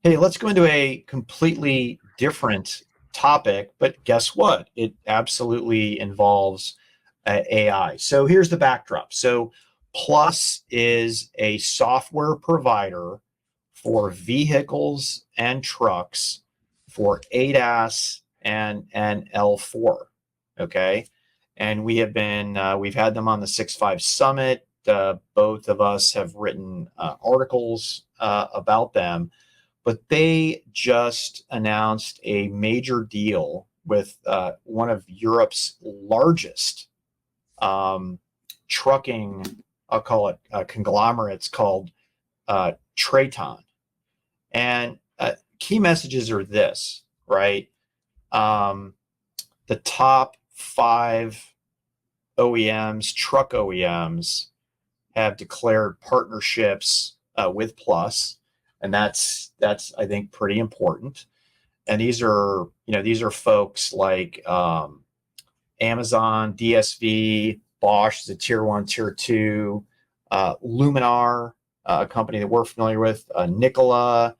Hey, let's go into a completely different topic, but guess what? It absolutely involves AI. So here's the backdrop. So Plus is a software provider for vehicles and trucks for ADAS and L4. Okay. And we've had them on the 6.5 Summit. Both of us have written articles about them, but they just announced a major deal with one of Europe's largest trucking, I'll call it conglomerates called Traton. And key messages are this, right? Um, the top five OEMs, truck OEMs, have declared partnerships with Plus, and that's I think pretty important. And these are folks like Amazon, DSV, Bosch is a tier one, tier two, Luminar, a company that we're familiar with, Nikola,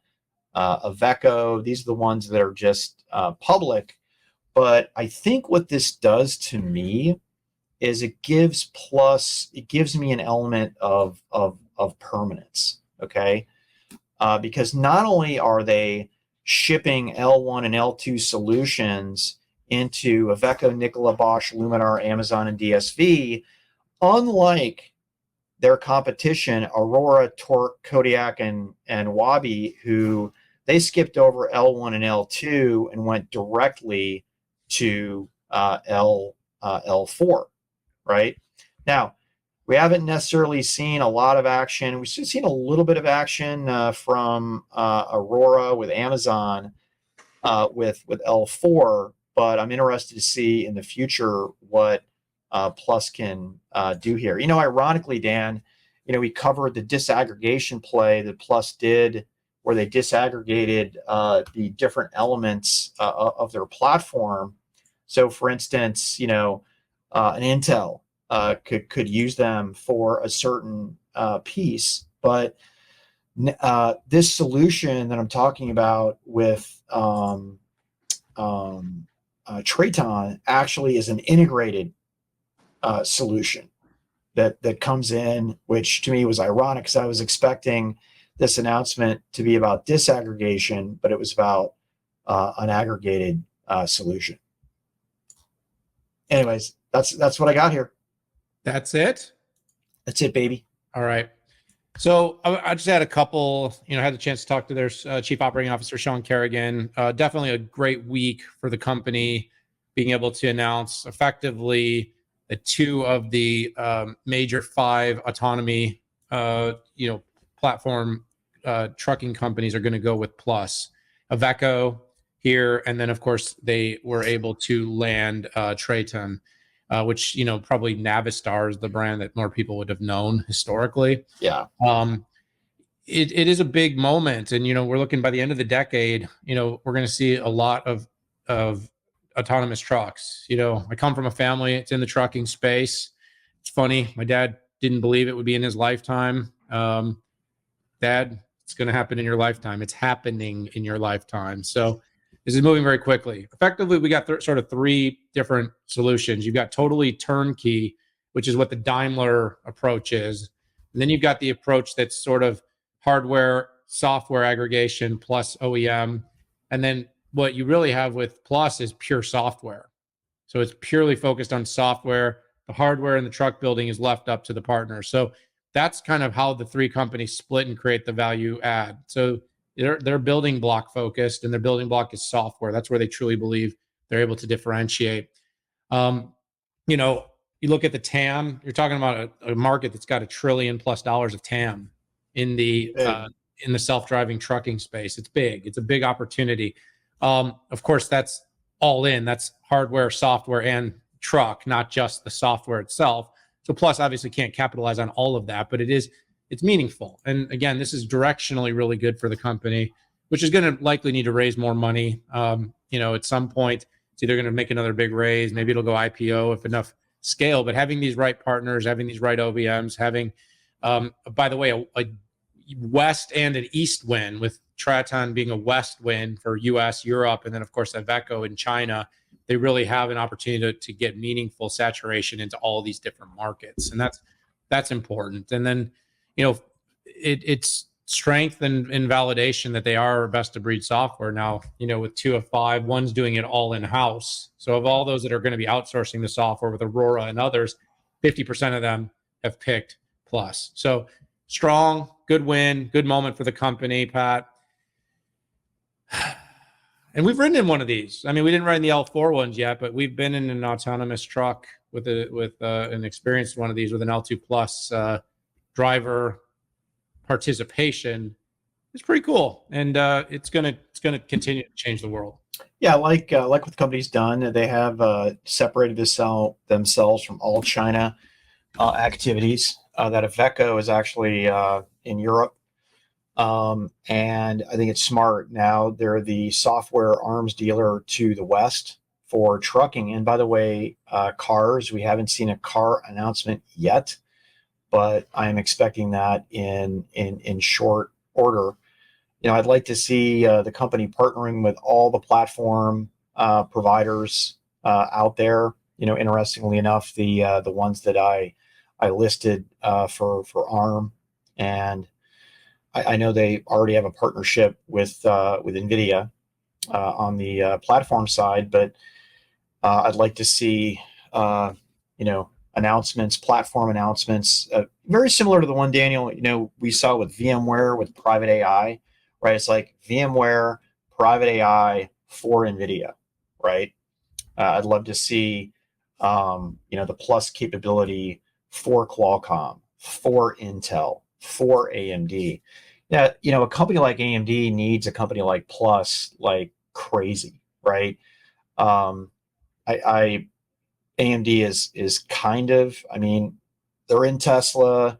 Iveco. These are the ones that are just public. But I think what this does to me is it gives me an element of permanence. Okay. Because not only are they shipping L1 and L2 solutions into Iveco, Nikola, Bosch, Luminar, Amazon, and DSV, unlike their competition, Aurora, Torque, Kodiak, and Wabi, who they skipped over L1 and L2 and went directly to L4, right? Now, we haven't necessarily seen a lot of action. We've seen a little bit of action from Aurora with Amazon with L4, but I'm interested to see in the future what Plus can do here. Ironically, Dan, we covered the disaggregation play that Plus did, where they disaggregated the different elements of their platform. So, for instance, an Intel could use them for a certain piece, but this solution that I'm talking about with Traton actually is an integrated solution that comes in, which to me was ironic because I was expecting this announcement to be about disaggregation, but it was about an aggregated solution. Anyways, that's what I got here. That's it? That's it, baby. All right. So I just had a couple, had the chance to talk to their chief operating officer, Sean Kerrigan. Definitely a great week for the company, being able to announce effectively that two of the major five autonomy, platform trucking companies are going to go with Plus. Iveco here, and then of course they were able to land Traton, which probably Navistar is the brand that more people would have known historically. Yeah. It is a big moment, and we're looking by the end of the decade. We're going to see a lot of autonomous trucks. I come from a family; it's in the trucking space. It's funny. My dad didn't believe it would be in his lifetime. Dad, it's going to happen in your lifetime. It's happening in your lifetime. So this is moving very quickly. Effectively, we got sort of three different solutions. You've got totally turnkey, which is what the Daimler approach is. And then you've got the approach that's sort of hardware, software aggregation plus OEM. And then what you really have with Plus is pure software. So it's purely focused on software. The hardware and the truck building is left up to the partner. So that's kind of how the three companies split and create the value add. So they're building block focused, and their building block is software. That's where they truly believe they're able to differentiate. You look at the TAM, you're talking about a market that's got $1 trillion+ of TAM in the self-driving trucking space. It's big. It's a big opportunity. Of course, that's all in. That's hardware, software, and truck, not just the software itself. So Plus obviously can't capitalize on all of that, but it's meaningful. And again, this is directionally really good for the company, which is going to likely need to raise more money. At some point, it's either going to make another big raise, maybe it'll go IPO if enough scale, but having these right partners, having these right OEMs, having, by the way, a west and an east win with Traton being a west wind for US, Europe, and then of course Iveco in China, they really have an opportunity to get meaningful saturation into all these different markets. And that's important. And then, it's strength and validation that they are best of breed software now, with 2 of 5, one's doing it all in house. So of all those that are going to be outsourcing the software with Aurora and others, 50% of them have picked Plus. So strong, good win, good moment for the company, Pat. And we've ridden in one of these. I mean, we didn't ride in the L4 ones yet, but we've been in an autonomous truck with an experienced one of these with an L2 Plus driver participation. It's pretty cool, and it's gonna continue to change the world. Yeah, like what the company's done. They have separated themselves from all China activities. That Iveco is actually in Europe. And I think it's smart. Now they're the software arms dealer to the West for trucking. And by the way, cars, we haven't seen a car announcement yet, but I'm expecting that in short order. I'd like to see the company partnering with all the platform providers out there. Interestingly enough, the ones that I listed for ARM, and I know they already have a partnership with NVIDIA on the platform side, but I'd like to see announcements, platform announcements, very similar to the one, Daniel, we saw with VMware with private AI, right? It's like VMware, private AI for NVIDIA, right? I'd love to see the Plus capability for Qualcomm, for Intel, for AMD. Yeah, a company like AMD needs a company like Plus like crazy, right? AMD is kind of, they're in Tesla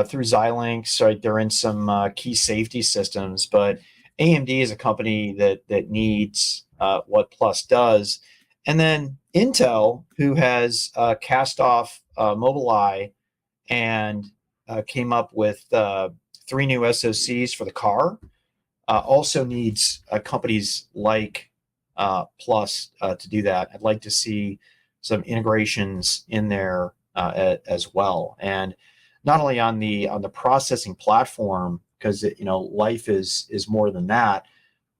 through Xilinx, right? They're in some key safety systems, but AMD is a company that needs what Plus does. And then Intel, who has cast off Mobileye and came up with 3 new SoCs for the car, also needs companies like Plus to do that. I'd like to see some integrations in there as well, and not only on the processing platform, because life is more than that,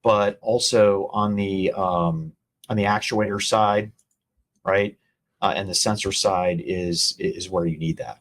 but also on the actuator side, right, and the sensor side is where you need that.